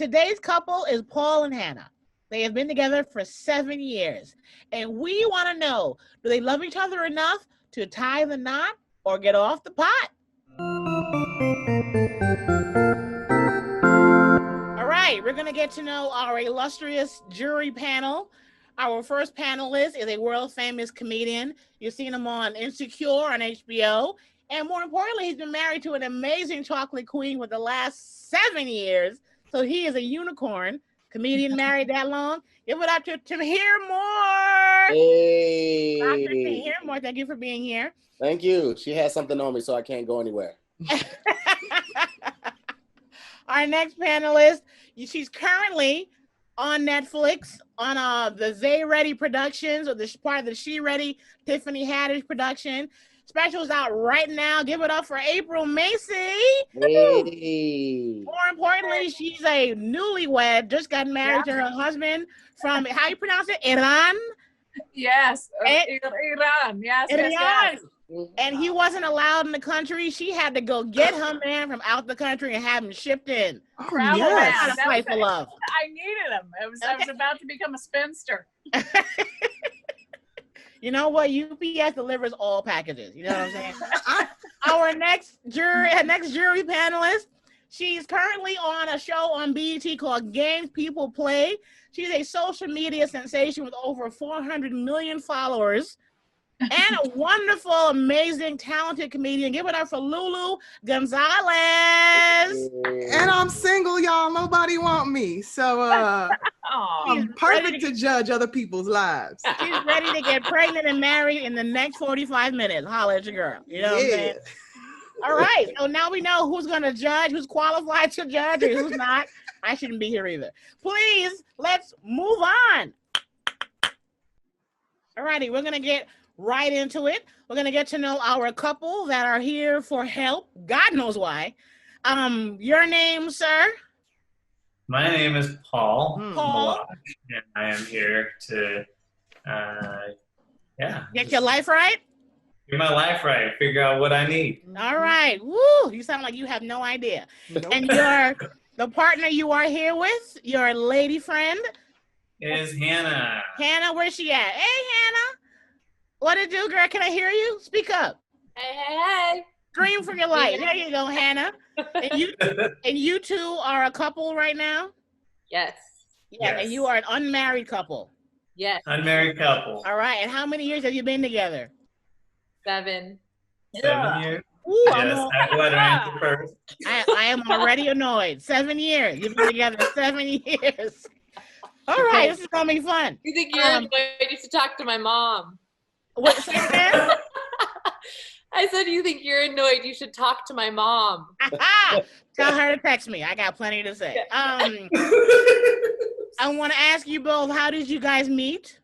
Today's couple is Paul and Hannah. They have been together for 7 years. And we want to know, do they love each other enough to tie the knot or get off the pot? All right, we're going to get to know our illustrious jury panel. Our first panelist is a world-famous comedian. You've seen him on Insecure on HBO. And more importantly, he's been married to an amazing chocolate queen for the last 7 years. So he is a unicorn. Comedian married that long. Give it up to Tahir Moore. Hey. Dr. Tahir Moore, thank you for being here. Thank you. She has something on me, so I can't go anywhere. Our next panelist, she's currently on Netflix on the Zay Ready Productions, or the part of the She Ready Tiffany Haddish production. Specials out right now. Give it up for April Macy. Hey. More importantly, she's a newlywed, just got married to her husband from, how you pronounce it? Iran? Yes. Iran. Yes, Iran. yes. And he wasn't allowed in the country. She had to go get her man from out the country and have him shipped in. Travel That's man. not a fight for love. I needed him. I was about to become a spinster. You know what? UPS delivers all packages. You know what I'm saying? Our next jury panelist, she's currently on a show on BET called Games People Play. She's a social media sensation with over 400 million followers and a wonderful, amazing, talented comedian. Give it up for Lulu Gonzalez. And I'm single, y'all. Nobody want me. So I'm perfect to judge other people's lives. She's ready to get pregnant and married in the next 45 minutes. Holla at your girl. You know what I'm saying? All right. So now we know who's going to judge, who's qualified to judge, and who's not. I shouldn't be here either. Please, let's move on. All righty. We're going to get right into it. We're going to get to know our couple that are here for help. God knows why. Your name, sir? My name is Paul. Paul. And I am here to, Get your life right? get my life right, figure out what I need. All right. Woo! You sound like you have no idea. Nope. And the partner you are here with, your lady friend, Is Hannah. Hannah. Where's she at? Hey, Hannah. What it do, girl? Can I hear you? Speak up. Hey. Scream for your life. There you go, Hannah. And you two are a couple right now? Yes. Yeah, Yes. and you are an unmarried couple. Yes. Unmarried couple. All right. And how many years have you been together? 7. 7 years. Ooh, Yes, I let her answer first. I am already annoyed. 7 years. You've been together 7 years. All right. This is going to be fun. You think you're annoyed? You should talk to my mom. What, say it again? I said, you think you're annoyed? You should talk to my mom. Tell her to text me. I got plenty to say. I want to ask you both, how did you guys meet?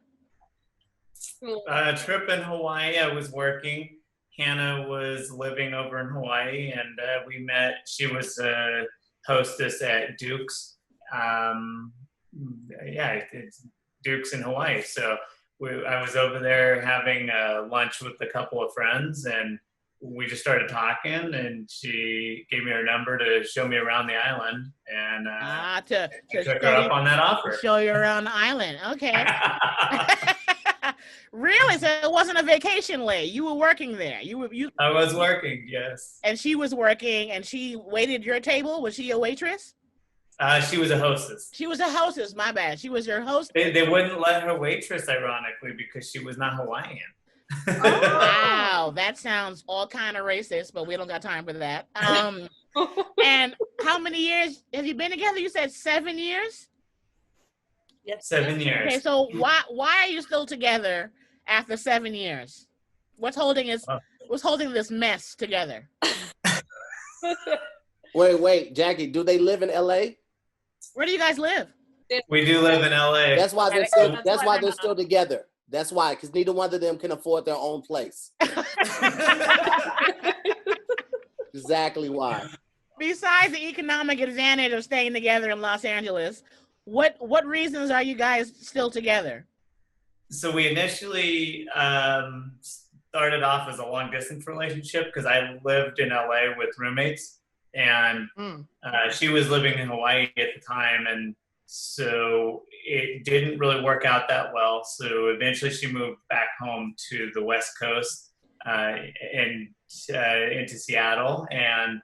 Trip in Hawaii, I was working. Hannah was living over in Hawaii, and we met. She was a hostess at Duke's. It's Duke's in Hawaii. So I was over there having lunch with a couple of friends, and we just started talking, and she gave me her number to show me around the island, and To took her up on that offer. show you around the island. Okay. Really? So it wasn't a vacation lay. You were working there. I was working, yes. And she was working, and she waited your table. Was she a waitress? She was a hostess. She was a hostess. My bad. She was your host. They wouldn't let her waitress, ironically, because she was not Hawaiian. Wow, that sounds all kind of racist, but we don't got time for that. And how many years have you been together? You said 7 years? Yes. 7 years. Okay, so why are you still together after 7 years? What's holding this mess together? Wait, Jackie, do they live in LA? Where do you guys live? We do live in LA. That's why they're still together. That's why, because neither one of them can afford their own place. Exactly why. Besides the economic advantage of staying together in Los Angeles, what reasons are you guys still together? So we initially started off as a long distance relationship because I lived in LA with roommates, and she was living in Hawaii at the time, and so it didn't really work out that well. So eventually she moved back home to the West Coast and into Seattle, and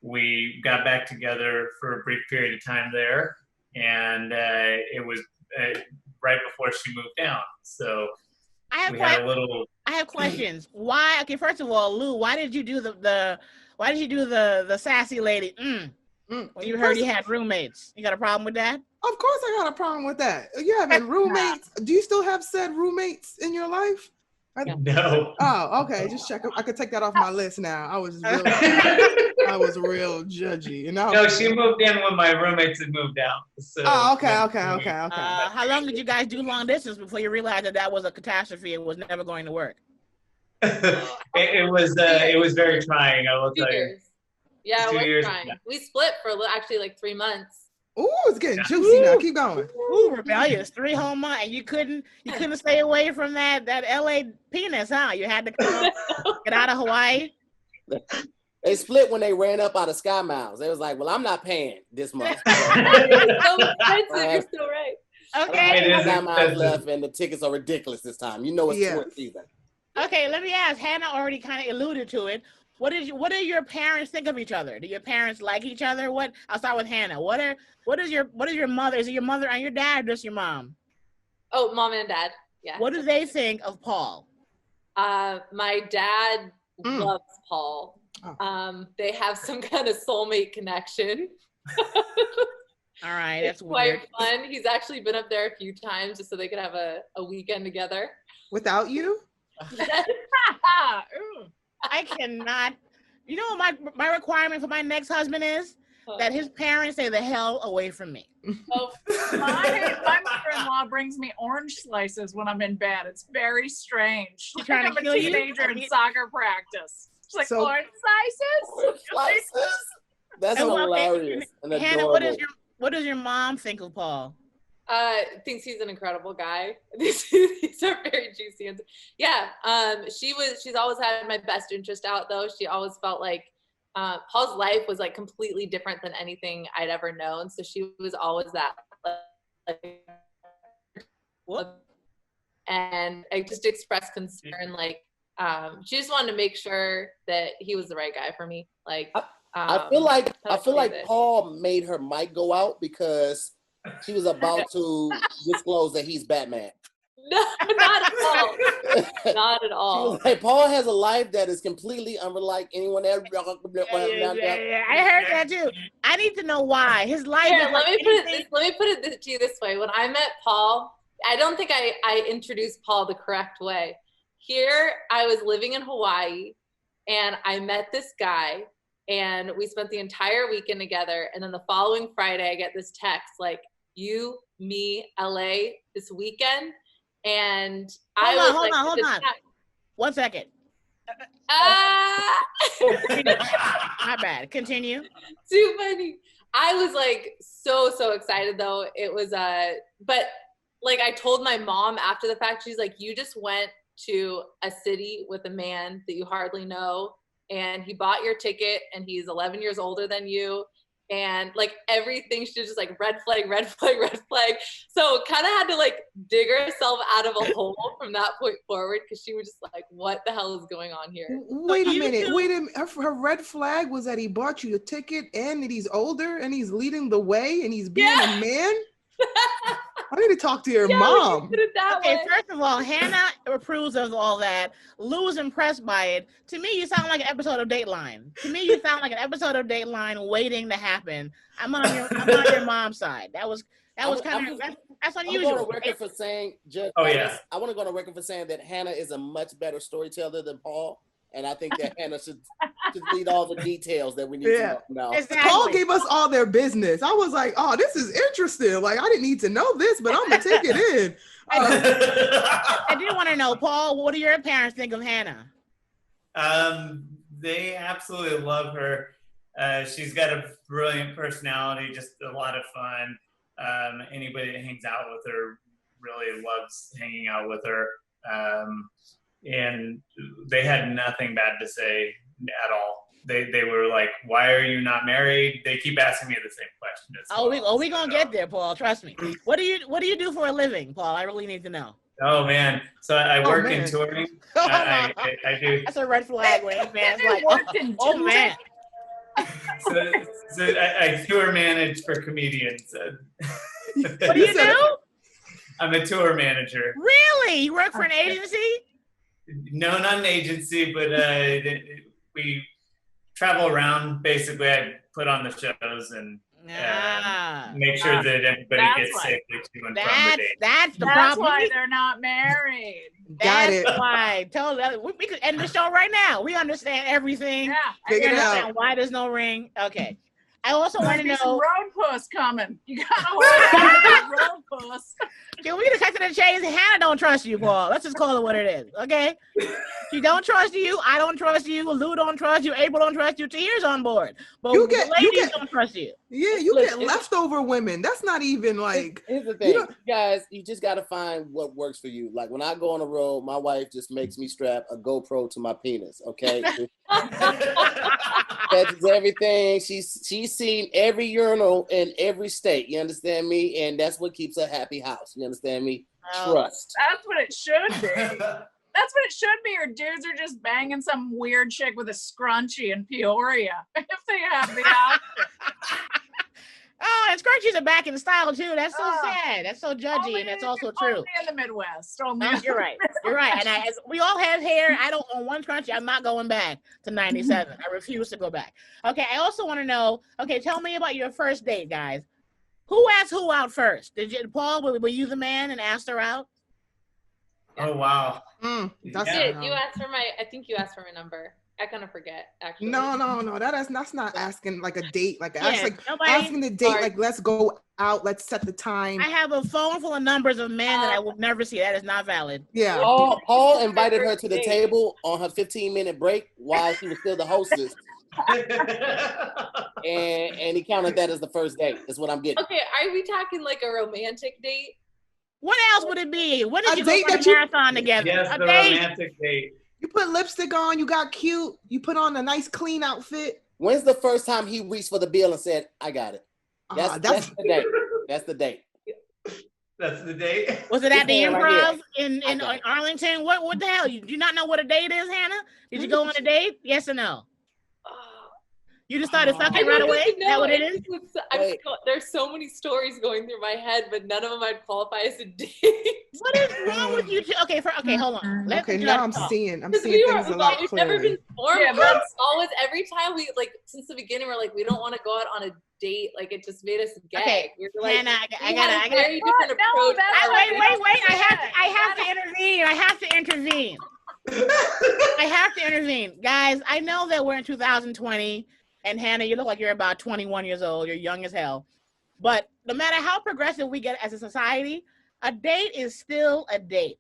we got back together for a brief period of time there, and it was right before she moved down. So we had a little. I have questions. Why? Okay, first of all, Lou, why did you do the sassy lady? When you heard you had roommates, you got a problem with that? Of course, I got a problem with that. You having roommates? Do you still have said roommates in your life? No. Oh, okay. Just check. I could take that off my list now. I was real judgy. And now, no, she moved in when my roommates had moved out. So okay. How long did you guys do long distance before you realized that was a catastrophe? It was never going to work. it was very trying. I will tell you. Yeah, it was trying. We split for actually like 3 months. Ooh, it's getting juicy now. Keep going. Ooh, rebellious. 3 whole months, and you couldn't stay away from that LA penis, huh? You had to get out of Hawaii. They split when they ran up out of Sky Miles. They was like, "Well, I'm not paying this month." So expensive. You're still right. Okay. Sky Miles left, and the tickets are ridiculous this time. You know it's tourist season. Okay, let me ask. Hannah already kind of alluded to it. What do your parents think of each other? Do your parents like each other? I'll start with Hannah. What is your mother? Is it your mother and your dad, or just your mom? Oh, mom and dad. Yeah. What do they think of Paul? My dad loves Paul. They have some kind of soulmate connection. All right, that's quite fun. He's actually been up there a few times just so they could have a weekend together. Without you? I cannot. You know what my requirement for my next husband is? That his parents stay the hell away from me. Oh, my mother-in-law brings me orange slices when I'm in bed. It's very strange. She's trying to kill you? I'm a teenager in soccer practice. It's like orange slices. That's hilarious. Hannah, what does your mom think of Paul? Thinks he's an incredible guy. These are very juicy. And yeah, she's always had my best interest out though. She always felt like Paul's life was like completely different than anything I'd ever known. So she was always that and I just expressed concern, like she just wanted to make sure that he was the right guy for me. Like I feel like Paul made her mic go out because she was about to disclose that he's Batman. No, not at all. Not at all. She was like, Paul has a life that is completely unlike anyone else. Yeah, I heard that too. I need to know why. His life is let me put it to you this way. When I met Paul, I don't think I introduced Paul the correct way. Here, I was living in Hawaii, and I met this guy, and we spent the entire weekend together. And then the following Friday, I get this text like, "You, me, LA this weekend." And hold on. 1 second. My bad. Continue. Too funny. I was like so excited though. It was but like I told my mom after the fact, she's like, you just went to a city with a man that you hardly know, and he bought your ticket, and he's 11 years older than you. And like everything, she was just like red flag. So kind of had to like dig herself out of a hole from that point forward, because she was just like, what the hell is going on here? Wait a minute. Her red flag was that he bought you a ticket and that he's older and he's leading the way and he's being a man? I need to talk to your mom. Okay, first of all, Hannah approves of all that. Lou's impressed by it. To me, you sound like an episode of Dateline. Waiting to happen. I'm on your mom's side. That's unusual. I want to go on record for saying, I want to go on record for saying that Hannah is a much better storyteller than Paul. And I think that Hannah should lead all the details that we need to know now. Exactly. Paul gave us all their business. I was like, oh, this is interesting. Like, I didn't need to know this, but I'm going to take it in. I do want to know, Paul, what do your parents think of Hannah? They absolutely love her. She's got a brilliant personality, just a lot of fun. Anybody that hangs out with her really loves hanging out with her. And they had nothing bad to say at all. they were like, why are you not married? They keep asking me the same question as well. We gonna get there, Paul. Trust me. What do you do for a living, Paul? I really need to know. Oh man, so I work in touring. I do. That's a red flag when a man's like, oh man. So I tour manage for comedians. What do you do? I'm a tour manager. Really? You work for an agency? No, not an agency, but we travel around. Basically, I put on the shows and make sure that everybody gets safely to and from the date. That's the problem. That's why they're not married. That's why. Tell them we could end the show right now. We understand everything. Yeah, we understand why there's no ring. Okay. I also want to know. Road puss coming. You gotta hold road puss. Can we get a cut to the chase? Hannah don't trust you, Paul. Let's just call it what it is, okay? She don't trust you. I don't trust you. Lou don't trust you. April don't trust you. Tia's on board, but ladies don't trust you. Yeah, you get leftover women. That's not even like. Here's the thing, you guys. You just gotta find what works for you. Like when I go on the road, my wife just makes me strap a GoPro to my penis. Okay. That's everything. She's seen every urinal in every state. You understand me? And that's what keeps a happy house. You understand me? Trust. That's what it should be. That's what it should be. Or dudes are just banging some weird chick with a scrunchie in Peoria if they have the option. Oh, and scrunchies are back in style too. That's so sad. That's so judgy, and that's also true. Only in the Midwest. You're right. You're right. And as we all have hair. I don't own one scrunchie. I'm not going back to 97. I refuse to go back. Okay. I also want to know. Okay, tell me about your first date, guys. Who asked who out first? Paul? Were you the man and asked her out? Oh wow. You asked for I think you asked for my number. I kind of forget, actually. No. That's not asking like a date. Like asking the date. Like let's go out. Let's set the time. I have a phone full of numbers of men that I will never see. That is not valid. Yeah. Paul invited her to the table on her 15-minute break while she was still the hostess. and he counted that as the first date. Is what I'm getting. Okay, are we talking like a romantic date? What else would it be? What did you go for the marathon together? Yes, the romantic date. You put lipstick on, you got cute, you put on a nice clean outfit. When's the first time he reached for the bill and said, I got it? That's the date. That's the date. That's the date. Was it at the Improv in Arlington? What the hell? You do not know what a date is, Hannah? Did you go on a date? Yes or no? You just started sucking right away? Is that what it is? There's so many stories going through my head, but none of them I'd qualify as a date. What is wrong with you two? Okay, hold on. Now I'm seeing things a lot clearer. We've never been formed. That's always every time we since the beginning we're like we don't want to go out on a date. Like it just made us gag. Okay, we're like, Hannah, I got a very different approach. Wait! I have to intervene, guys. I know that we're in 2020. And Hannah, you look like you're about 21 years old. You're young as hell. But no matter how progressive we get as a society, a date is still a date.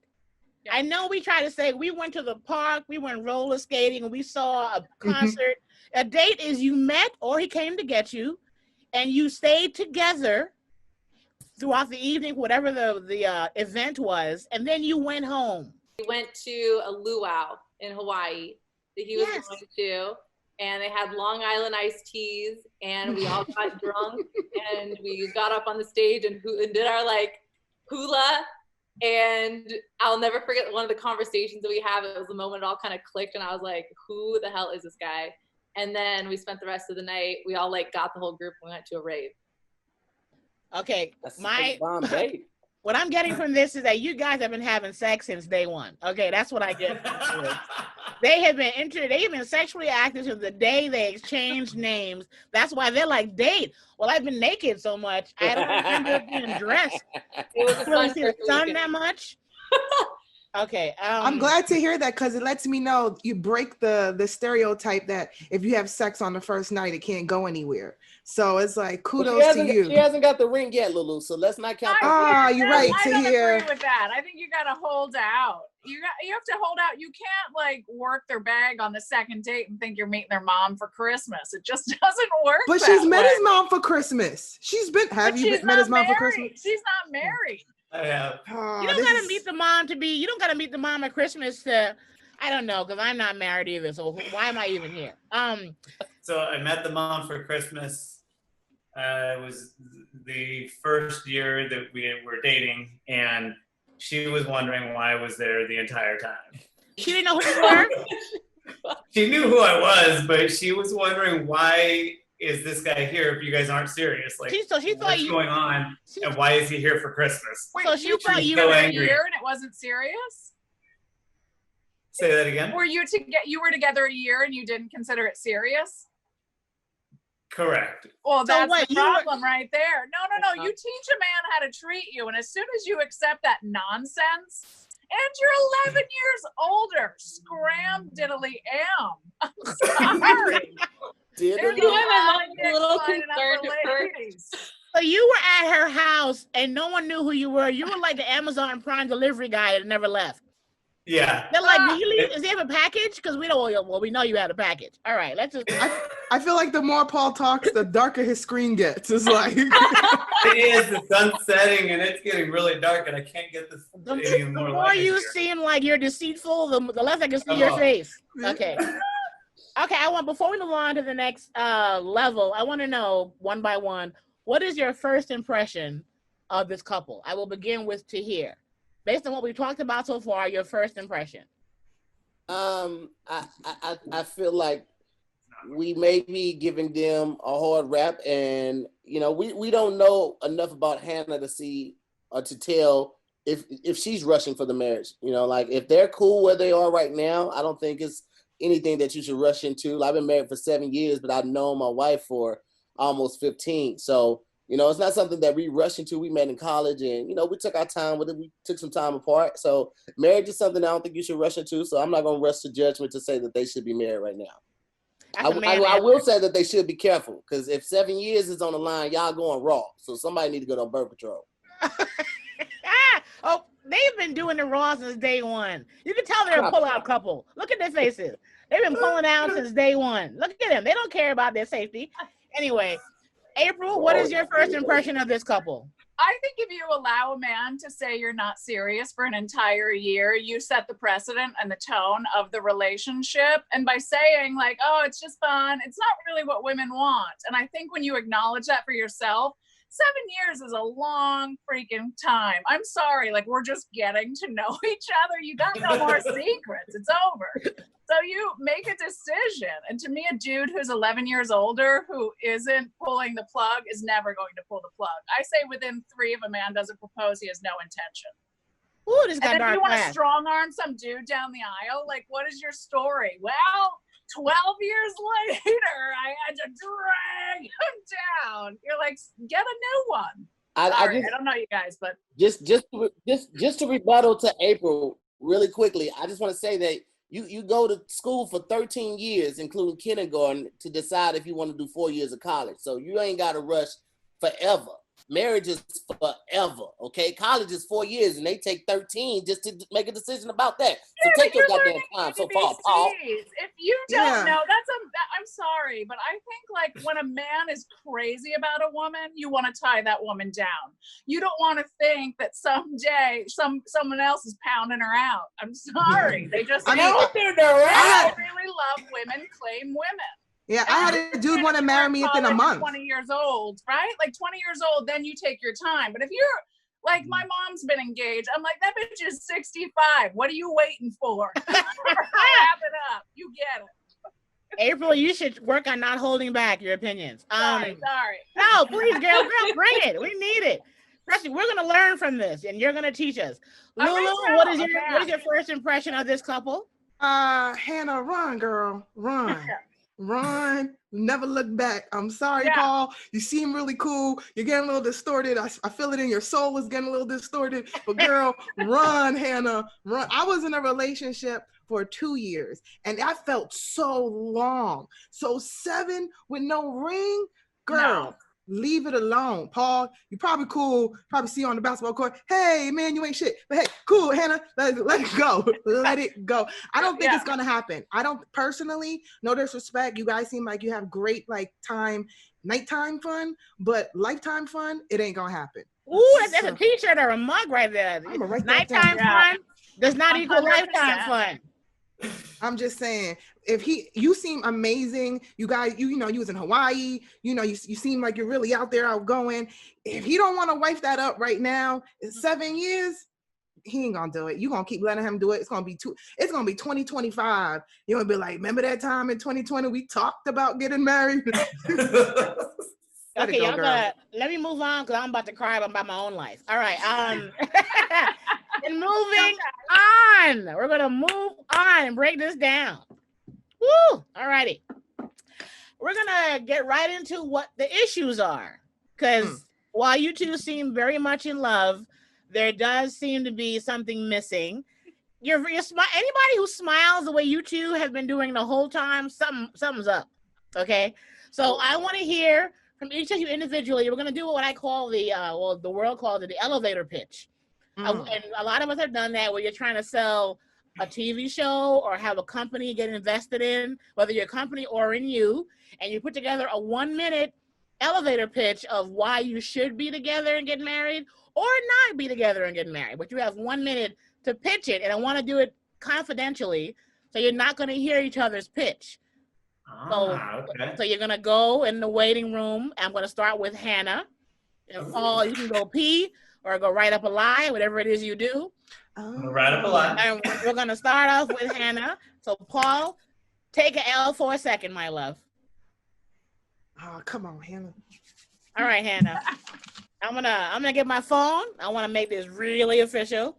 Yeah. I know we try to say we went to the park, we went roller skating, and we saw a concert. A date is you met or he came to get you, and you stayed together throughout the evening, whatever the event was, and then you went home. We went to a luau in Hawaii that he was going to. And they had Long Island iced teas, and we all got drunk, and we got up on the stage and did our hula. And I'll never forget one of the conversations that we have. It was the moment it all kind of clicked, and I was like, "Who the hell is this guy?" And then we spent the rest of the night. We all got the whole group. And we went to a rave. Okay, what I'm getting from this is that you guys have been having sex since day one. Okay, that's what I get. They have been sexually active since the day they exchanged names. That's why they're like, date. Well, I've been naked so much. I don't remember being dressed. It was a really see the sun that much. Okay. I'm glad to hear that because it lets me know you break the stereotype that if you have sex on the first night, it can't go anywhere. So it's like kudos to you. She hasn't got the ring yet, Lulu. So let's not count. You're right. I don't agree with that. I think you got to hold out. You have to hold out. You can't work their bag on the second date and think you're meeting their mom for Christmas. It just doesn't work. But she's met his mom for Christmas. Have you met his mom for Christmas? She's not married. I have. You don't gotta meet the mom at Christmas to I don't know because I'm not married either. So why am I even here? So I met the mom for Christmas. It was the first year that we were dating, and she was wondering why I was there the entire time. She didn't know who you were? She knew who I was, but she was wondering why is this guy here if you guys aren't serious? Like, she thought what's going on, and why is he here for Christmas? Wait, so she thought you were a year and it wasn't serious? Say that again? Were you were together a year and you didn't consider it serious? Correct. Well, that's the problem right there. No. You teach a man how to treat you, and as soon as you accept that nonsense, and you're 11 years older, scram diddly am. I'm sorry. I'm a little concerned at first. So you were at her house and no one knew who you were. You were like the Amazon Prime delivery guy that never left. Yeah. They're like, did he leave? Does he have a package? Because we don't. Well, we know you had a package. All right, let's just. I feel like the more Paul talks, the darker his screen gets. It's like it is. The sun's setting and it's getting really dark, and I can't get this any more. The more you seem like you're deceitful, the less I can see your face. Okay. Okay. Before we move on to the next level, I want to know one by one, what is your first impression of this couple? I will begin with Tahir. Based on what we've talked about so far, your first impression. I feel like we may be giving them a hard rap, and we don't know enough about Hannah to see or to tell if she's rushing for the marriage. Like if they're cool where they are right now, I don't think it's anything that you should rush into. I've been married for 7 years, but I've known my wife for almost 15. So it's not something that we rush into. We met in college and, we took our time with it. We took some time apart. So marriage is something I don't think you should rush into. So I'm not going to rush to judgment to say that they should be married right now. I will say that they should be careful because if 7 years is on the line, y'all going raw. So somebody need to go on birth control. Oh, they've been doing the raw since day one. You can tell they're a pull-out couple. Look at their faces. They've been pulling out since day one. Look at them. They don't care about their safety. Anyway. April, what is your first impression of this couple? I think if you allow a man to say you're not serious for an entire year, you set the precedent and the tone of the relationship. And by saying like, oh, it's just fun, it's not really what women want. And I think when you acknowledge that for yourself, 7 years is a long freaking time. I'm sorry, like we're just getting to know each other. You got no more secrets. It's over. So you make a decision. And to me, a dude who's 11 years older who isn't pulling the plug is never going to pull the plug. I say within 3 if a man doesn't propose, he has no intention. Ooh, this got dark. And then you want to strong arm some dude down the aisle? Like, what is your story? Well, 12 years later, I had to drag him down. You're like, get a new one. I don't know you guys, but just to rebuttal to April really quickly, I just want to say that you go to school for 13 years, including kindergarten, to decide if you want to do 4 years of college. So you ain't got to rush forever. Marriage is forever, okay? College is 4 years, and they take 13 just to make a decision about that. So take your goddamn time so far, Paul. If you don't know, I'm sorry, but I think like when a man is crazy about a woman, you want to tie that woman down. You don't want to think that someday someone else is pounding her out. I'm sorry. They just really love women, claim women. Yeah, I had a dude want to marry me within a month. 20 years old, right? Like 20 years old, then you take your time. But if you're like, my mom's been engaged, I'm like, that bitch is 65. What are you waiting for? Wrap it up. You get it. April, you should work on not holding back your opinions. Sorry. No, please, girl, bring it. We need it. Especially, we're going to learn from this, and you're going to teach us. Lulu, what is your first impression of this couple? Hannah, run, girl, run. Run, never look back. I'm sorry, Paul. You seem really cool. You're getting a little distorted. I feel it in your soul is getting a little distorted. But girl, run, Hannah, run. I was in a relationship for 2 years, and I felt so long. So 7 with no ring, girl. No. Leave it alone, Paul. You probably cool. Probably see you on the basketball court. Hey, man, you ain't shit. But hey, cool, Hannah. Let it go. Let it go. I don't think it's gonna happen. I don't personally. No disrespect. You guys seem like you have great nighttime fun, but lifetime fun. It ain't gonna happen. Ooh, that's a T-shirt or a mug right there. Nighttime fun does not equal 100%. Lifetime fun. I'm just saying, you seem amazing. You guys, you know, you was in Hawaii. You know, you seem like you're really out there, outgoing. If he don't want to wife that up right now, in 7 years, he ain't gonna do it. You gonna keep letting him do it. It's gonna be 2025. You're gonna be like, remember that time in 2020 we talked about getting married? Okay, y'all let me move on because I'm about to cry about my own life. All right. And moving on. We're gonna move on and break this down. Woo! All righty. We're gonna get right into what the issues are. Because while you two seem very much in love, there does seem to be something missing. Anybody who smiles the way you two have been doing the whole time, something's up. Okay. So I want to hear from each of you individually. We're going to do what I call the world calls it the elevator pitch. And a lot of us have done that where you're trying to sell a TV show or have a company get invested in, whether your company or in you, and you put together a 1-minute elevator pitch of why you should be together and get married or not be together and get married. But you have 1 minute to pitch it, and I want to do it confidentially, so you're not going to hear each other's pitch. So you're going to go in the waiting room. I'm going to start with Hannah. And Paul, you can go pee or go write up a lie, whatever it is you do. Write up a lie. And we're going to start off with Hannah. So Paul, take an L for a second, my love. Oh, come on, Hannah. All right, Hannah. I'm gonna get my phone. I want to make this really official,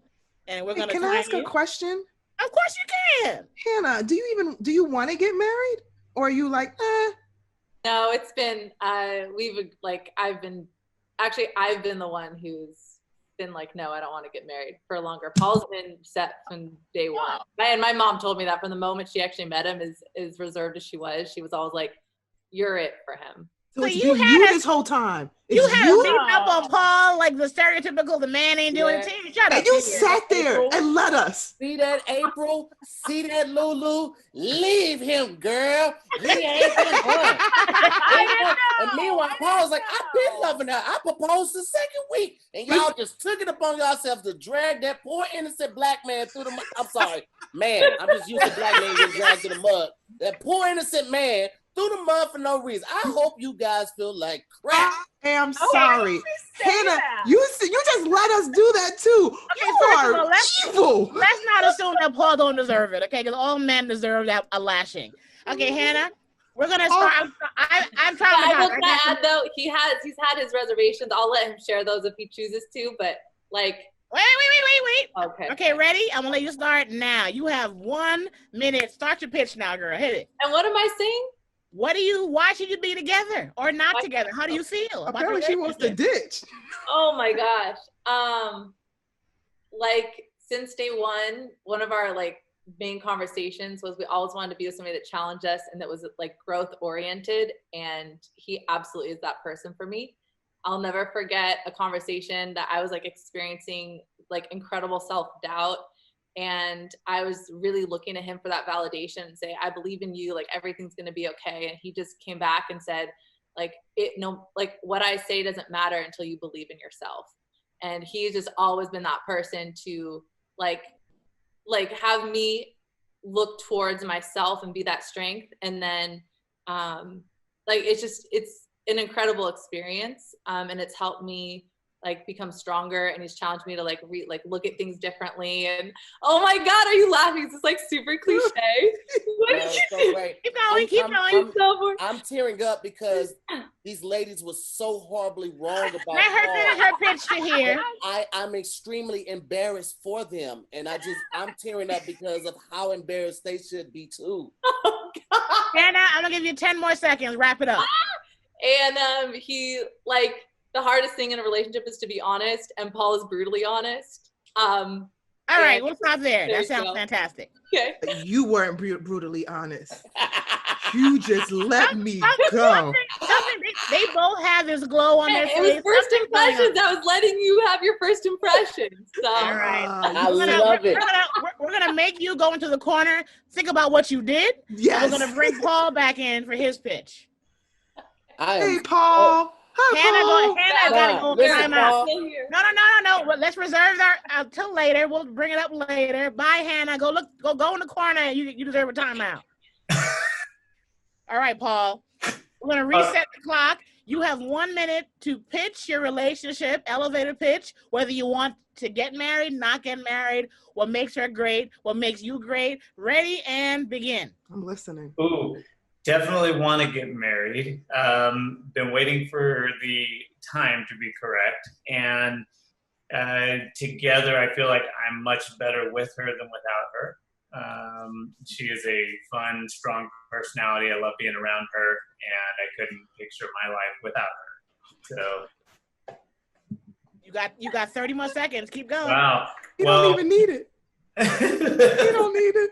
and we're gonna. Can I ask a question? Of course you can. Hannah, do you want to get married, or are you like, eh? No, it's been I've been the one who's been like, no, I don't want to get married for longer. Paul's been set from day one, and my mom told me that from the moment she actually met him, as reserved as she was always like, you're it for him. So it's you had this whole time. You had a beat up on Paul, like the stereotypical, the man ain't doing it to you. Shut up. And you sat there and let us. See that, April? See that, Lulu? Leave him, girl. He ain't been her. And meanwhile, Paul's like, I've been loving her. I proposed the second week. And y'all just took it upon yourselves to drag that poor innocent black man through the mud. I'm sorry, man. I'm just used to black men getting dragged through the mud. That poor innocent man through the mud for no reason. I hope you guys feel like crap. I am sorry. Hannah, you just let us do that too. Okay, you are evil. Let's not assume that Paul don't deserve it, okay? Because all men deserve a lashing. Okay, Hannah, we're going to start. I'm trying to I will add, though, he's had his reservations. I'll let him share those if he chooses to, but like. Wait. Okay. Okay, ready? I'm going to let you start now. You have 1 minute. Start your pitch now, girl. Hit it. And what am I saying? Why should you be together or not together? How do you feel? Apparently she wants to ditch. Oh my gosh. Like since day one of our like main conversations was we always wanted to be with somebody that challenged us and that was like growth oriented. And he absolutely is that person for me. I'll never forget a conversation that I was like experiencing like incredible self-doubt. And I was really looking at him for that validation and say, I believe in you, like everything's going to be okay. And he just came back and said, like, what I say doesn't matter until you believe in yourself. And he's just always been that person to like have me look towards myself and be that strength. And then, it's an incredible experience. And it's helped me like become stronger, and he's challenged me to like look at things differently. And oh my God, are you laughing? It's just like super cliche. So great. Keep going. I'm tearing up because these ladies were so horribly wrong about Let her finish her pitch to hear. I'm extremely embarrassed for them, and I'm tearing up because of how embarrassed they should be too. Oh God. Anna, I'm gonna give you 10 more seconds. Wrap it up. And he like. The hardest thing in a relationship is to be honest, and Paul is brutally honest. All right, we'll stop there. That sounds fantastic. Okay. You weren't brutally honest. You just let me go. They both have this glow on their face. It was first impressions. I was letting you have your first impressions. So. All right. I love it. We're gonna make you go into the corner, think about what you did. Yes. We're gonna bring Paul back in for his pitch. Hey, Paul. Hannah gotta go time out. No. let's reserve that till later. We'll bring it up later. Bye, Hannah. Go in the corner. You deserve a timeout. All right, Paul. We're gonna reset the clock. You have 1 minute to pitch your relationship, elevator pitch, whether you want to get married, not get married, what makes her great, what makes you great. Ready and begin. I'm listening. Ooh, definitely want to get married. Been waiting for the time to be correct. And together, I feel like I'm much better with her than without her. She is a fun, strong personality. I love being around her, and I couldn't picture my life without her. So you got 30 more seconds. Keep going. wow. You don't even need it. You don't need it.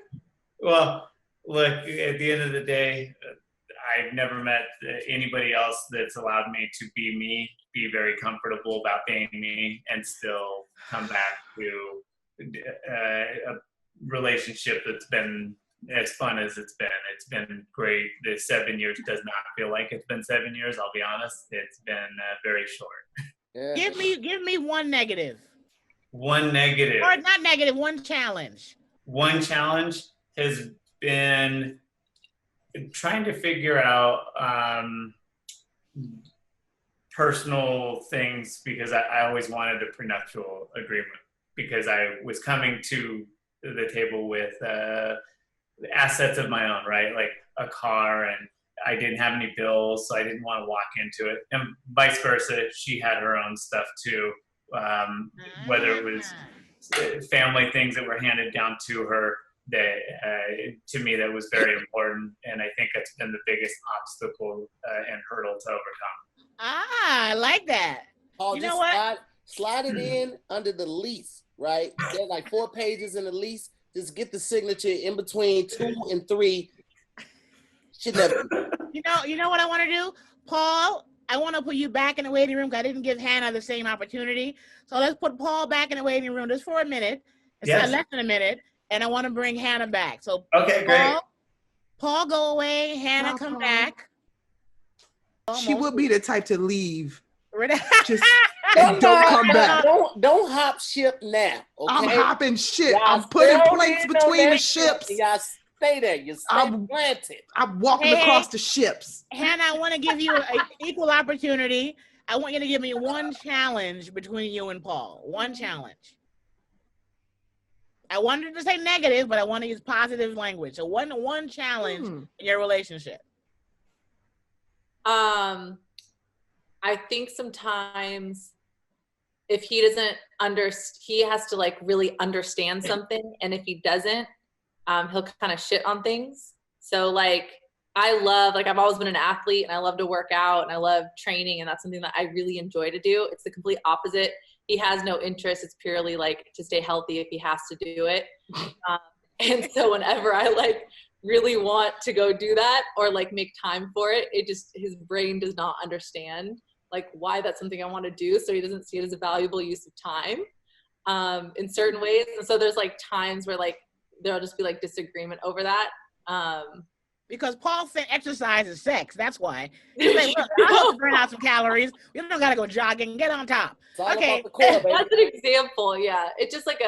Well, look, at the end of the day, I've never met anybody else that's allowed me to be me, be very comfortable about being me, and still come back to a relationship that's been as fun as it's been. It's been great. The 7 years does not feel like it's been 7 years. I'll be honest. It's been very short. Yeah. Give me one negative. One negative. Or not negative, one challenge. One challenge has been trying to figure out personal things, because I always wanted a prenuptial agreement, because I was coming to the table with assets of my own, right? Like a car, and I didn't have any bills, so I didn't want to walk into it. And vice versa, she had her own stuff too, whether it was family things that were handed down to her that to me that was very important, and I think that's been the biggest obstacle and hurdle to overcome. I like that. Paul, You just know what? slide it in under the lease, right? There's like 4 pages in the lease. Just get the signature in between 2 and 3. Should never. You know what I want to do, Paul? I want to put you back in the waiting room because I didn't give Hannah the same opportunity. So let's put Paul back in the waiting room just for a minute. It's less than a minute, and I want to bring Hannah back. So Okay, great. Paul, go away. Hannah, come back. She would be the type to leave. Just don't come back. Don't hop ship now. Okay? I'm hopping ship. Y'all I'm putting stay plates on between the ship. ships. Y'all stay there. You stay planted. I'm walking across the ships. Hannah, I want to give you an equal opportunity. I want you to give me one challenge between you and Paul. One challenge. I wanted to say negative, but I want to use positive language. So one challenge in your relationship. I think sometimes if he doesn't he has to like really understand something, and if he doesn't, he'll kind of shit on things. So like I've always been an athlete, and I love to work out, and I love training, and that's something that I really enjoy to do. It's the complete opposite. He has no interest. It's purely like to stay healthy if he has to do it. And so whenever I like really want to go do that or like make time for it, his brain does not understand like why that's something I want to do. So he doesn't see it as a valuable use of time in certain ways. And so there's like times where like there'll just be like disagreement over that. Because Paul said exercise is sex. That's why. He's like, look, I hope to burn out some calories. You don't got to go jogging. Get on top. Okay. That's an example. Yeah. It's just like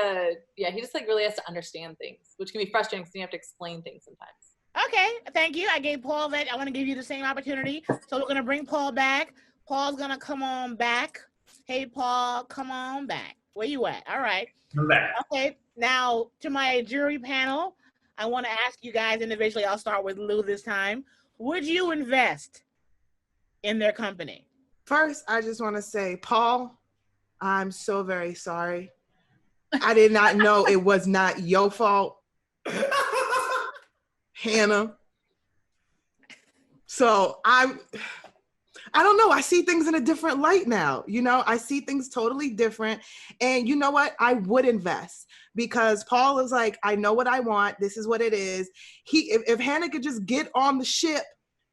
he just like really has to understand things, which can be frustrating because you have to explain things sometimes. Okay. Thank you. I gave Paul that. I want to give you the same opportunity. So we're going to bring Paul back. Paul's going to come on back. Hey, Paul, come on back. Where you at? All right. I'm back. Okay. Now to my jury panel. I want to ask you guys individually. I'll start with Lou this time. Would you invest in their company? First, I just want to say, Paul, I'm so very sorry. I did not know it was not your fault. Hannah. So I don't know. I see things in a different light now. You know, I see things totally different. And you know what? I would invest because Paul is like, I know what I want. This is what it is. If Hannah could just get on the ship,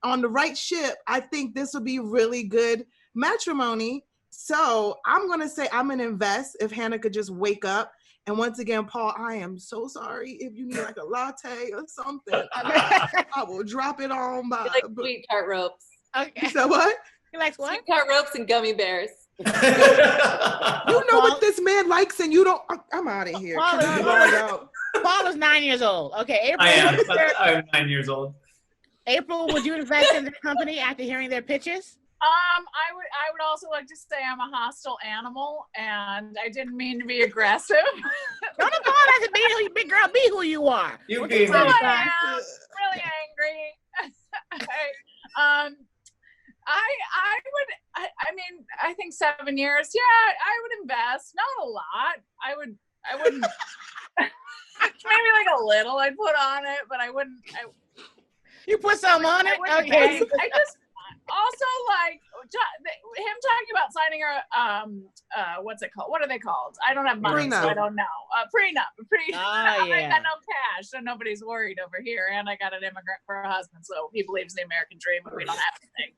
on the right ship, I think this would be really good matrimony. So I'm going to say I'm going to invest if Hannah could just wake up. And once again, Paul, I am so sorry. If you need like a latte or something, I will drop it on by. Like sweetheart ropes. Okay. So what? He likes what? Sweetheart ropes and gummy bears. You know what this man likes? I'm out of here. Paul Can I is- log out? Paul is 9 years old. Okay, April. I'm 9 years old. April, would you invest in the company after hearing their pitches? I would also like to say I'm a hostile animal, and I didn't mean to be aggressive. Don't apologize to be who you, big girl. Be who you are. You gave So me. I am really angry. I mean, I think 7 years. Yeah, I would invest. Not a lot. I wouldn't. Maybe like a little I'd put on it, but I wouldn't. You put something on it? I Okay. I just also like him talking about signing a what's it called? What are they called? I don't have money, so I don't know. Prenup. I got no cash, so nobody's worried over here. And I got an immigrant for a husband, so he believes in the American dream, and we don't have anything.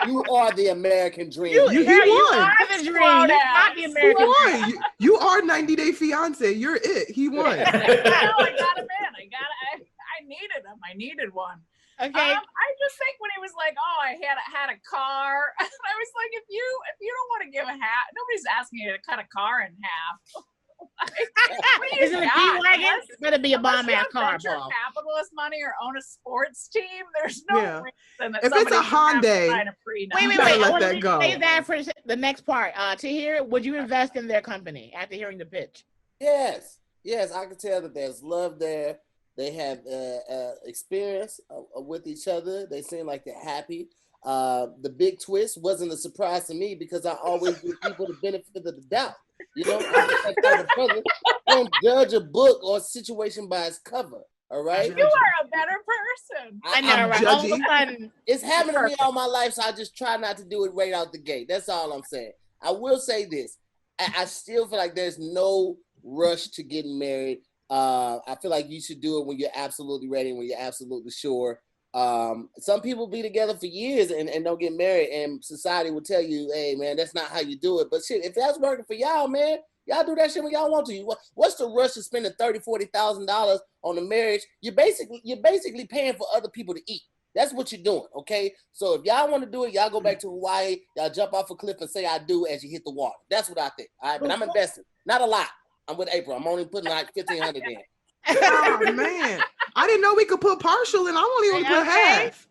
You are the American dream. You are the dream. You're not the American dream. won. You are 90 Day Fiance. You're it. He won. No, I got him in. I needed him. I needed one. Okay. I just think when he was like, "Oh, I had a car," and I was like, "If you don't want to give a half, nobody's asking you to cut a car in half." Is it a G-Wagon? It better be a bomb-ass car, venture Paul. capitalist money or own a sports team. There's no reason that if it's a Hyundai, wait. better I let want that to go. say that for the next part. To hear, would you invest in their company after hearing the pitch? Yes, I can tell that there's love there. They have experience with each other. They seem like they're happy. The big twist wasn't a surprise to me because I always give people the benefit of the doubt. You know, don't judge a book or a situation by its cover. All right. You are a better person. I know, right? All of a sudden, it's happened to me all my life, so I just try not to do it right out the gate. That's all I'm saying. I will say this: I still feel like there's no rush to getting married. I feel like you should do it when you're absolutely ready, when you're absolutely sure. Some people be together for years and don't get married, and society will tell you, hey man, that's not how you do it. But shit, if that's working for y'all, man, y'all do that shit when y'all want to. What's the rush to spending $30,000-$40,000 on a marriage? You're basically paying for other people to eat. That's what you're doing, okay? So if y'all want to do it, y'all go back to Hawaii, y'all jump off a cliff and say I do as you hit the water. That's what I think. All right, but I'm investing. Not a lot. I'm with April. I'm only putting like $1,500 in. Oh man, I didn't know we could put partial, and I only want to put half.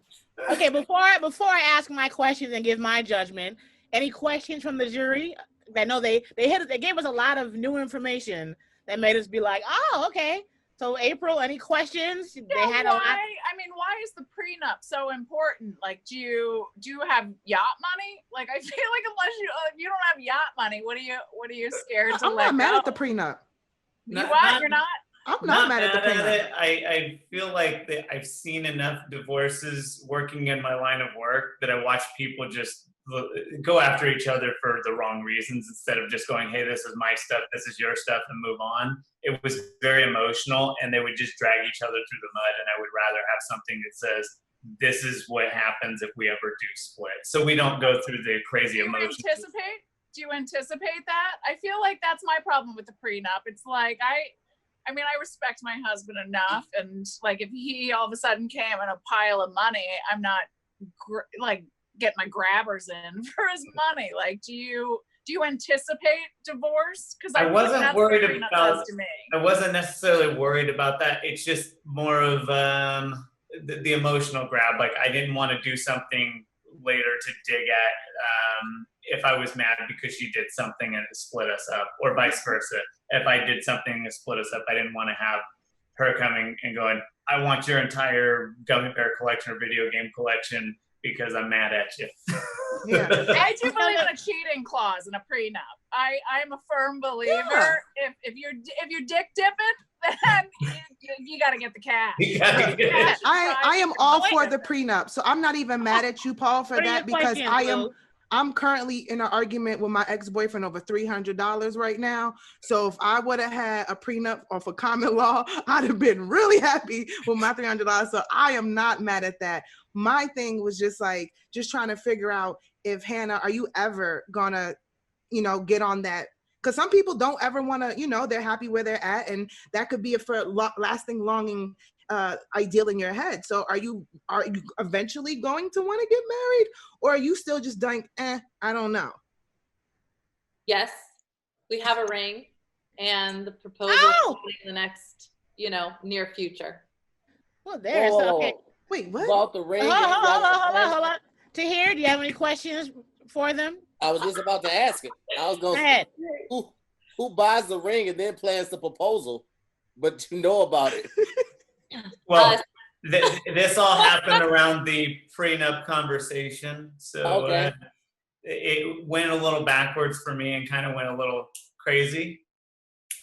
Okay, before I ask my questions and give my judgment, any questions from the jury? I know they gave us a lot of new information that made us be like, oh, okay. So April, any questions? Yeah, they had a lot. I mean, why is the prenup so important? Like, do you have yacht money? Like, I feel like if you don't have yacht money, what are you scared to I'm let not mad go? at the prenup. You're not? I'm not mad at the prenup. I feel like I've seen enough divorces working in my line of work that I watch people just go after each other for the wrong reasons instead of just going, hey, this is my stuff, this is your stuff, and move on. It was very emotional, and they would just drag each other through the mud, and I would rather have something that says, this is what happens if we ever do split. So we don't go through the crazy emotions. Do you anticipate that? I feel like that's my problem with the prenup. It's like, I mean, I respect my husband enough, and like if he all of a sudden came in a pile of money, I'm not get my grabbers in for his money. Like, do you anticipate divorce? Because I wasn't worried about. I wasn't necessarily worried about that. It's just more of the emotional grab. Like, I didn't want to do something later to dig at if I was mad because she did something and it split us up, or vice versa. If I did something and split us up, I didn't want to have her coming and going, I want your entire gummy bear collection or video game collection because I'm mad at you. Yeah. I do believe in a cheating clause in a prenup. I'm a firm believer. Yeah. If you're dick dipping, then you got to get the cash. I am all for the prenup, so I'm not even mad at you, Paul, for that, because I'm currently in an argument with my ex-boyfriend over $300 right now. So if I would have had a prenup or for common law, I'd have been really happy with my $300. So I am not mad at that. My thing was just trying to figure out if Hannah, are you ever gonna, get on that? Because some people don't ever want to, they're happy where they're at, and that could be a lasting, longing ideal in your head. So are you eventually going to want to get married, or are you still just like, I don't know? Yes. We have a ring, and the proposal Oh! is in the next, near future. Well, there's okay. Wait, what? About the ring. Hold on. Tahir, do you have any questions for them? I was just about to ask it. I was Go going to ahead. who buys the ring and then plans the proposal, but you know about it. Well, this all happened around the prenup conversation. So Okay. it went a little backwards for me and kind of went a little crazy.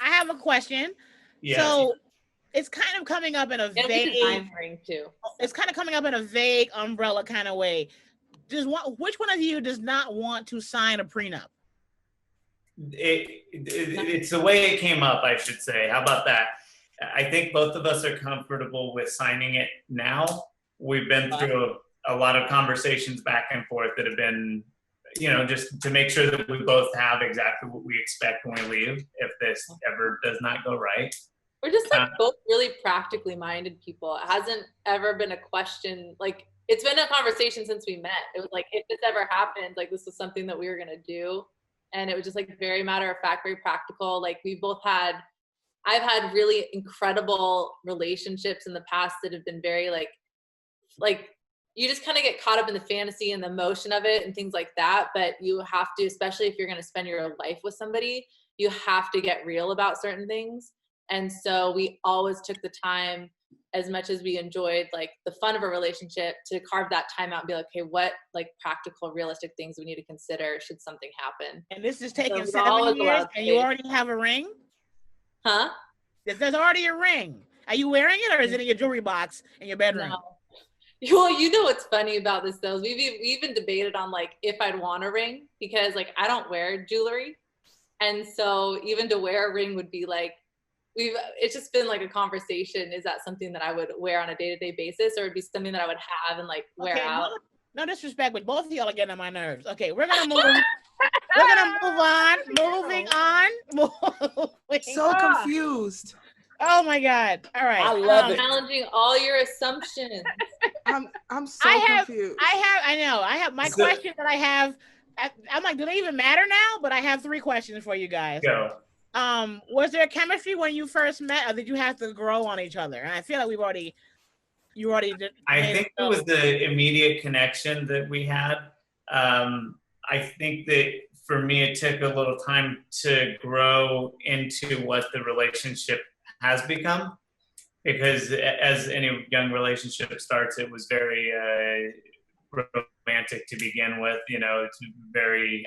I have a question. Yeah. So it's kind of coming up in a vague ring too. It's kind of coming up in a vague umbrella kind of way. Which one of you does not want to sign a prenup? It's the way it came up, I should say. How about that? I think both of us are comfortable with signing it now. We've been through a lot of conversations back and forth that have been, just to make sure that we both have exactly what we expect when we leave if this ever does not go right. We're just both really practically minded people. It hasn't ever been a question, it's been a conversation since we met. It was if this ever happened, this was something that we were going to do. And it was just very matter of fact, very practical. I've had really incredible relationships in the past that have been very you just kind of get caught up in the fantasy and the emotion of it and things like that. But you have to, especially if you're going to spend your life with somebody, you have to get real about certain things. And so we always took the time, as much as we enjoyed the fun of a relationship, to carve that time out and be like, okay, what practical, realistic things we need to consider should something happen. And this is taking 7 years, and you already have a ring? Huh? There's already a ring. Are you wearing it, or is it in your jewelry box in your bedroom? No. Well, what's funny about this though is we even debated on if I'd want a ring, because I don't wear jewelry, and so even to wear a ring would be it's just been a conversation. Is that something that I would wear on a day-to-day basis, or it'd be something that I would have and wear out? No disrespect, but both of y'all are getting on my nerves. Okay, we're gonna move. We're gonna move on. Moving on. So confused. Oh my God! All right, I love it. Challenging all your assumptions. I'm so confused. I know. I have my question that I have. I'm do they even matter now? But I have 3 questions for you guys. Go. Was there chemistry when you first met, or did you have to grow on each other? And I feel like you already did. I think it was the immediate connection that we had. I think that for me, it took a little time to grow into what the relationship has become, because as any young relationship starts, it was very romantic to begin with. It's very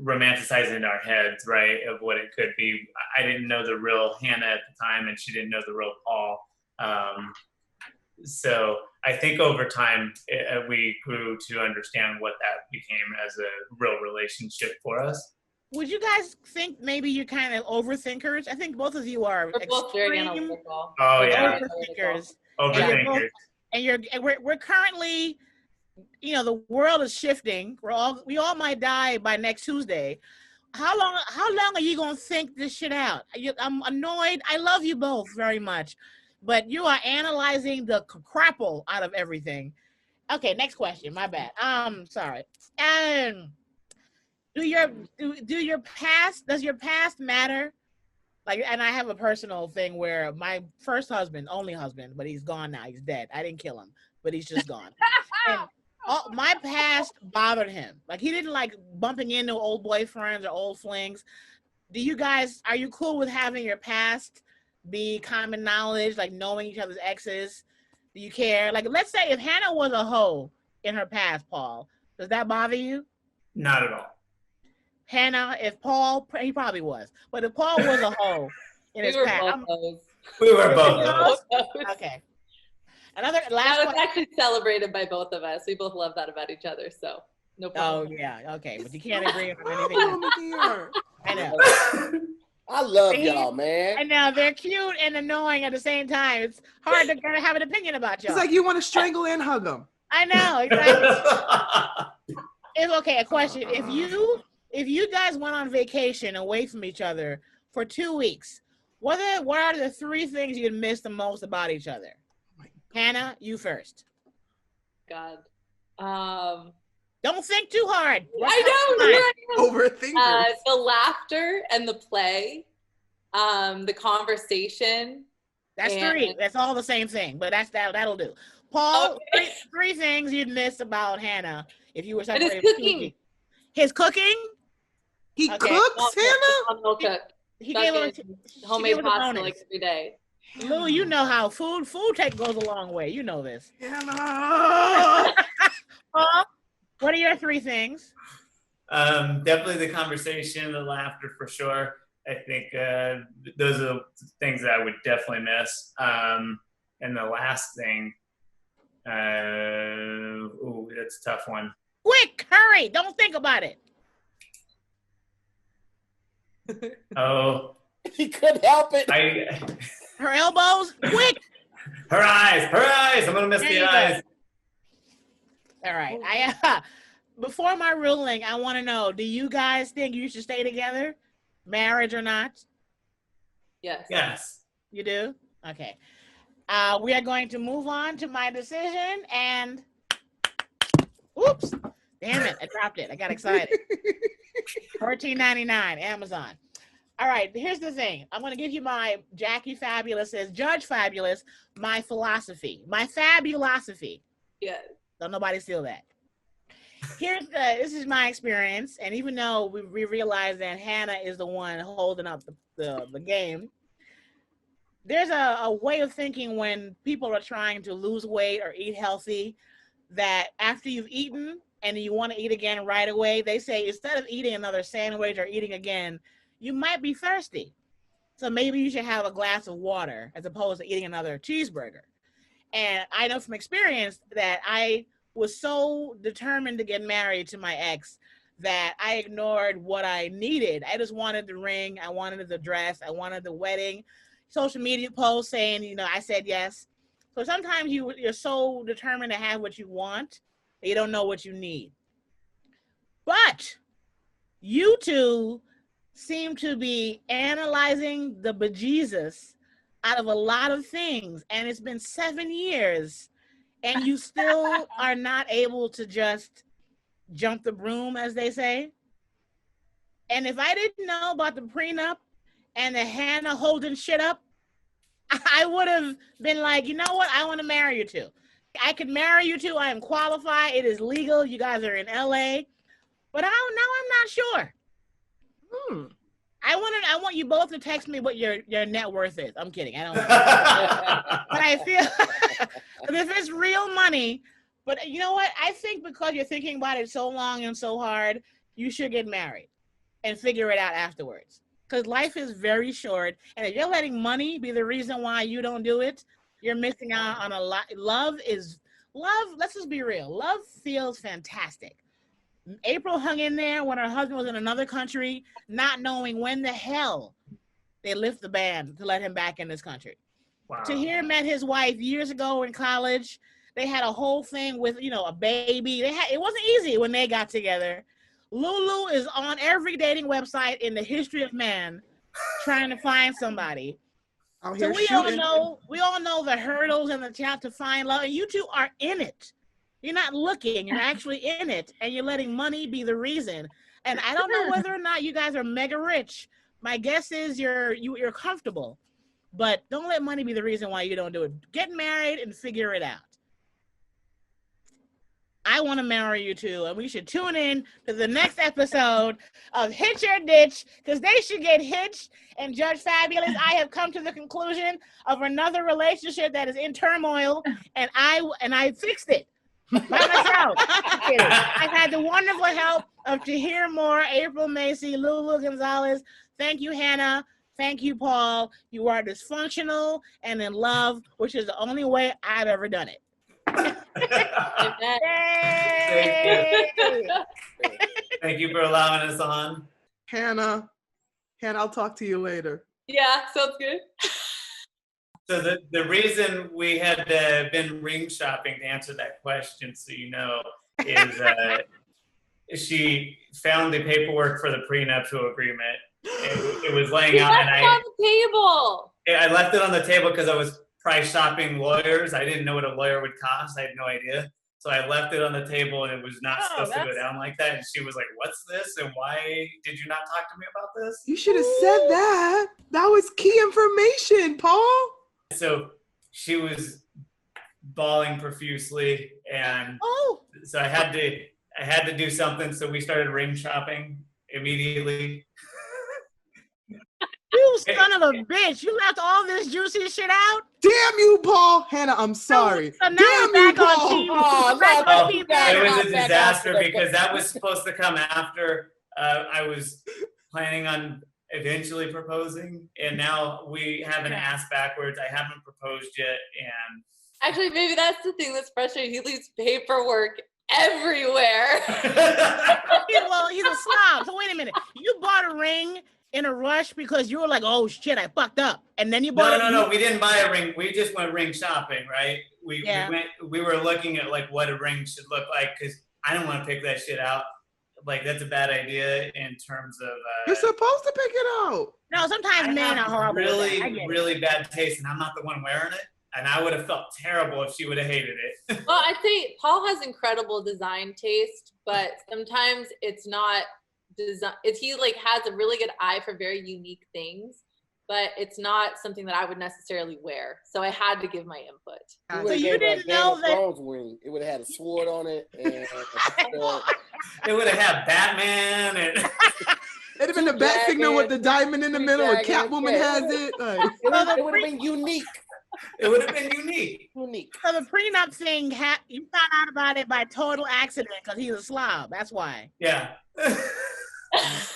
romanticizing in our heads, right, of what it could be. I didn't know the real Hannah at the time, and she didn't know the real Paul. So I think over time we grew to understand what that became as a real relationship for us. Would you guys think maybe you're kind of overthinkers? I think both of you are. We're both very analytical. Oh yeah, overthinkers. Overthinkers. And we're currently, the world is shifting. We all might die by next Tuesday. How long are you gonna think this shit out? I'm annoyed. I love you both very much, but you are analyzing the crapple out of everything. Okay, next question. My bad. Sorry. And does your past matter? And I have a personal thing where my first husband, only husband, but he's gone now. He's dead. I didn't kill him, but he's just gone. And my past bothered him. He didn't like bumping into old boyfriends or old flings. Are you cool with having your past be common knowledge, knowing each other's exes? Do you care? Let's say if Hannah was a hoe in her past, Paul, does that bother you? Not at all. Hannah, if Paul, he probably was, but if Paul was a hoe in his past. We were both those. Okay. Last was actually celebrated by both of us. We both love that about each other, so no problem. Oh yeah, okay, but you can't agree on anything. I know. I love y'all, man. I know they're cute and annoying at the same time. It's hard to have an opinion about y'all. It's you want to strangle and hug them. I know, exactly. A question. If you guys went on vacation away from each other for 2 weeks, what are the 3 things you'd miss the most about each other? Hannah, you first. God. Don't think too hard. I know. Overthinker. The laughter and the play, the conversation. That's 3. That's all the same thing, but that'll do. Paul, Okay. three things you'd miss about Hannah if you were And his separated. cooking. His cooking? He Okay. cooks, Hannah? I'll cook. He gave her Homemade a pasta bonus. like every day. Lou, you know how food goes a long way. You know this. Hannah! Paul, what are your 3 things? Definitely the conversation, the laughter for sure. I think those are the things that I would definitely miss. And the last thing, that's a tough one. Quick, hurry! Don't think about it. Oh, He couldn't help it. Her elbows, quick. Her eyes. I'm gonna miss There the you go. eyes. All right. Before my ruling, I want to know: do you guys think you should stay together, marriage or not? Yes. Yes. You do? Okay. We are going to move on to my decision, and oops, damn it, I dropped it. I got excited. $14.99, Amazon. All right, here's the thing. I'm going to give you my Jackie Fabulous says, Judge Fabulous, my philosophy, my fabulosophy. Yes. Don't nobody steal that. This is my experience, and even though we realize that Hannah is the one holding up the game, there's a way of thinking when people are trying to lose weight or eat healthy, that after you've eaten and you want to eat again right away, they say instead of eating another sandwich or eating again, you might be thirsty. So maybe you should have a glass of water as opposed to eating another cheeseburger. And I know from experience that I was so determined to get married to my ex that I ignored what I needed. I just wanted the ring. I wanted the dress. I wanted the wedding. Social media posts saying, I said yes. So sometimes you're so determined to have what you want that you don't know what you need. But you two seem to be analyzing the bejesus out of a lot of things. And it's been 7 years and you still are not able to just jump the broom, as they say. And if I didn't know about the prenup and the Hannah holding shit up, I would have been like, you know what? I want to marry you two. I could marry you two. I am qualified. It is legal. You guys are in LA. But now I'm not sure. I want you both to text me what your net worth is. I'm kidding. I don't know. But I feel if it's real money, but you know what? I think because you're thinking about it so long and so hard, you should get married and figure it out afterwards. Because life is very short. And if you're letting money be the reason why you don't do it, you're missing out on a lot. Love. Let's just be real. Love feels fantastic. April hung in there when her husband was in another country, not knowing when the hell they lift the ban to let him back in this country. Wow. Tahir met his wife years ago in college. They had a whole thing with, a baby. It wasn't easy when they got together. Lulu is on every dating website in the history of man trying to find somebody. So we all know the hurdles and the challenge to find love. And you two are in it. You're not looking, you're actually in it, and you're letting money be the reason. And I don't know whether or not you guys are mega rich. My guess is you're comfortable, but don't let money be the reason why you don't do it. Get married and figure it out. I want to marry you too, and we should tune in to the next episode of Hitch or Ditch, because they should get hitched. And Judge Fabulous, I have come to the conclusion of another relationship that is in turmoil, and I fixed it by myself. I've had the wonderful help of Tahir Moore, April Macy, Lulu Gonzalez. Thank you, Hannah. Thank you, Paul. You are dysfunctional and in love, which is the only way I've ever done it. Thank you for allowing us on. Hannah, I'll talk to you later. Yeah, sounds good. So the reason we had been ring shopping to answer that question, so you know, is she found the paperwork for the prenuptial agreement. It was laying out, and on the table. I left it on the table because I was price shopping lawyers. I didn't know what a lawyer would cost. I had no idea. So I left it on the table, and it was not Oh, supposed to go that's- down like that. And she was like, "What's this? And why did you not talk to me about this?" You should have said that. That was key information, Paul. So she was bawling profusely, and so I had to do something. So we started ring shopping immediately. You son of a bitch! You left all this juicy shit out. Damn you, Paul. Hannah, I'm sorry. So now Damn we're you, back on Paul. team. Oh, Back no, on no, team you got It Hannah. was a disaster because that was supposed to come after I was planning on eventually proposing, and now we have an ass backwards. I haven't proposed yet, and Actually, maybe that's the thing that's frustrating. He leaves paperwork everywhere. Well, he's a slob. So wait a minute. You bought a ring in a rush because you were like, "Oh shit, I fucked up," and then you bought. No. We didn't buy a ring. We just went ring shopping, right? We were looking at like what a ring should look like because I don't want to pick that shit out. Like that's a bad idea in terms of. You're supposed to pick it out. No, sometimes men are horrible. Really bad taste, and I'm not the one wearing it. And I would have felt terrible if she would have hated it. Well, I'd say Paul has incredible design taste, but sometimes it's not design. He like has a really good eye for very unique things, but it's not something that I would necessarily wear. So I had to give my input. So you didn't know that ring. It would have had a sword on it, and it would have had Batman and. It'd have been the bat signal with the diamond in the middle, or Catwoman has it. Like. It would have been unique. It would have been unique. So the prenup thing, you found out about it by total accident because he's a slob. That's why. Yeah. Wow.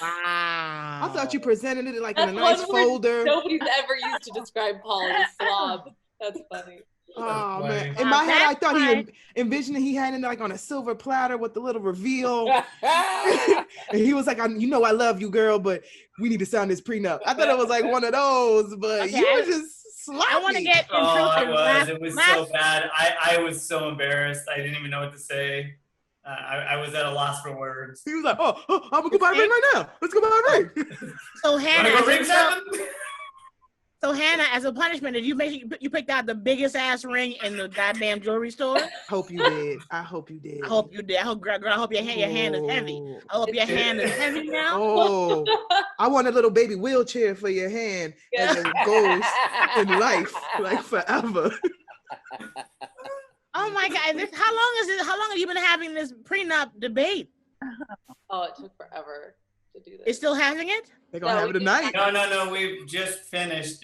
I thought you presented it like That's in a nice one word folder. nobody's ever used to describe Paul as a slob. That's funny. Oh man! In my head, I thought he envisioned he had it like on a silver platter with the little reveal, and he was like, "I love you, girl, but we need to sign this prenup." I thought it was like one of those, but you were just sloppy. I want to get Oh, I was. It was so bad. I was so embarrassed. I didn't even know what to say. I was at a loss for words. He was like, "Oh, I'm gonna go buy a ring right now. Let's go buy a ring." So Hannah, Wanna go ring shopping? So Hannah, as a punishment, did you make sure you picked out the biggest ass ring in the goddamn jewelry store? Hope you did. I hope you did. I hope you did. I hope, girl, I hope your hand is heavy. I hope your hand is heavy now. Oh, I want a little baby wheelchair for your hand as it goes in life, like forever. Oh my God! How long is it? How long have you been having this prenup debate? Oh, it took forever to do this. It's still having it? They're gonna have it tonight. No. We've just finished.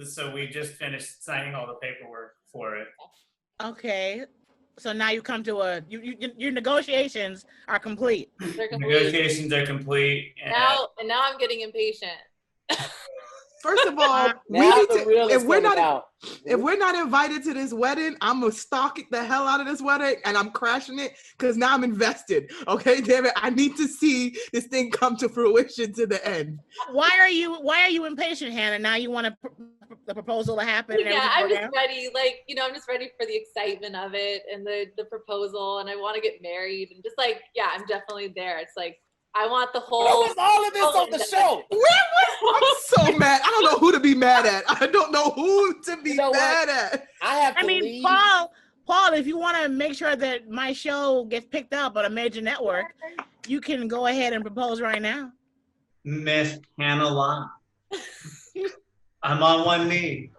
So we just finished signing all the paperwork for it. Okay. So now you come to your negotiations are complete. They're complete. Negotiations are complete. Now I'm getting impatient. First of all, we need to, if we're not invited to this wedding, I'm gonna stalk the hell out of this wedding and I'm crashing it because now I'm invested. Okay, damn it, I need to see this thing come to fruition to the end. Why are you impatient, Hannah? Now you want the proposal to happen? Yeah, I'm just ready. Like, I'm just ready for the excitement of it and the proposal, and I want to get married and just like, yeah, I'm definitely there. It's like, I want the whole. All of this on the show. I'm so mad. I don't know who to be mad at. I don't know who to be mad at. I mean, leave. Paul, if you want to make sure that my show gets picked up on a major network, you can go ahead and propose right now. Miss Hannah Locke, I'm on one knee.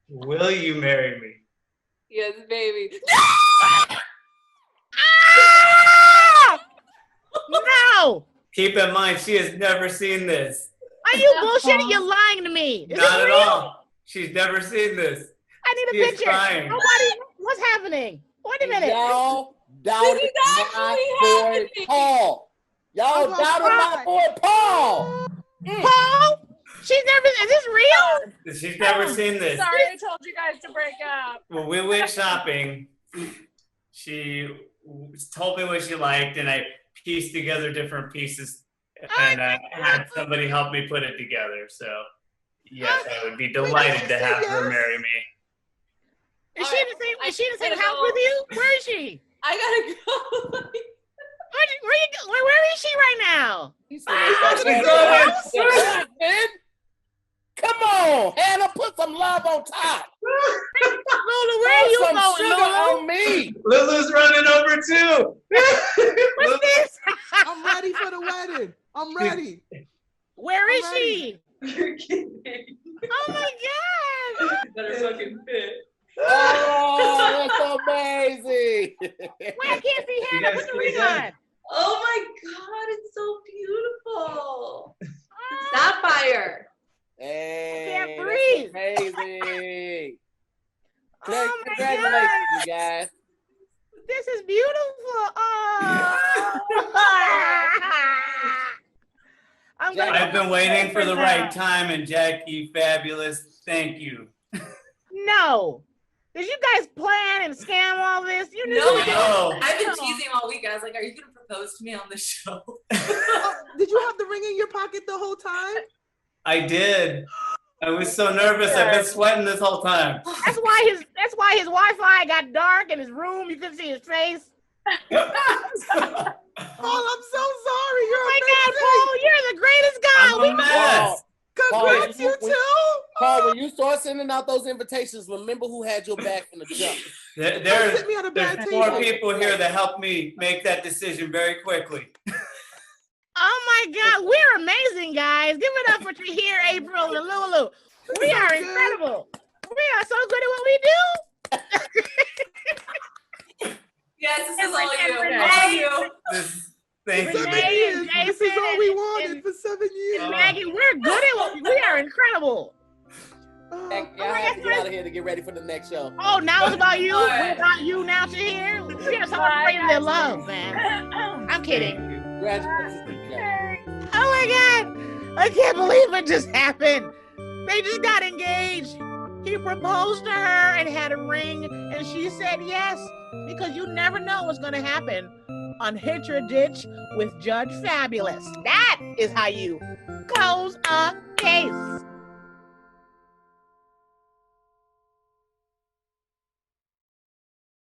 Will you marry me? Yes, baby. No! Keep in mind, she has never seen this. Are you bullshitting? You're lying to me. Is Not it at real? all. She's never seen this. I need a She is picture. crying. What's happening? Wait a minute. Y'all doubted my boy Paul. Y'all doubted my boy Paul. Paul? She's never. Is this real? She's never seen this. Sorry, I told you guys to break up. When we went shopping, she told me what she liked, and I pieced together different pieces and had somebody help me put it together. So, yes, I would be delighted to have her marry me. Is she in the same house with you? Where is she? I gotta go. Where is she right now? Come on, Hannah, put some love on top. Lulu, where are you Some going, sugar Lulu? on me. Lulu's running over too. What's this? I'm ready for the wedding. I'm ready. Where is I'm she? You're kidding. Oh my God. Better fucking fit. Oh, that's amazing. Why I can't see You Hannah? guys Put the can ring see on. Oh my God, it's so beautiful. Sapphire. Hey, I can't breathe. that's amazing. Oh my Congratulations, God. you guys. This is beautiful. Oh. I'm gonna I've go been waiting for the now. right time, and Jackie, fabulous. Thank you. No. Did you guys plan and scam all this? You knew No, you did. No. I've been teasing all week. I was like, are you going to propose to me on the show? Oh, did you have the ring in your pocket the whole time? I did. I was so nervous. I've been sweating this whole time. That's why his Wi-Fi got dark in his room. You couldn't see his face. Paul, I'm so sorry. You're Oh my amazing. God, Paul, you're the greatest guy. I'm a mess. Congrats, you too. Paul, when you start sending out those invitations, remember who had your back from the jump. There's Sit me on a bad four table. people here that helped me make that decision very quickly. Oh my God, we're amazing, guys. Give it up for here, April and Lulu. We are incredible. We are so good at what we do. Yes, this is all like you. every All you. Thank you. 7 Renee years. and This is Jason all we and- wanted and- for 7 years. And Maggie, we're good at what we are incredible. Heck, y'all have to get out of here to get ready for the next show. Oh, now it's about you. Bye. We're about you now, Shahir. We are celebrating their love, man. I'm kidding. Congratulations. Oh my God. I can't believe it just happened. They just got engaged. He proposed to her and had a ring, and she said yes, because you never know what's going to happen on Hitch or Ditch with Judge Fabulous. That is how you close a case.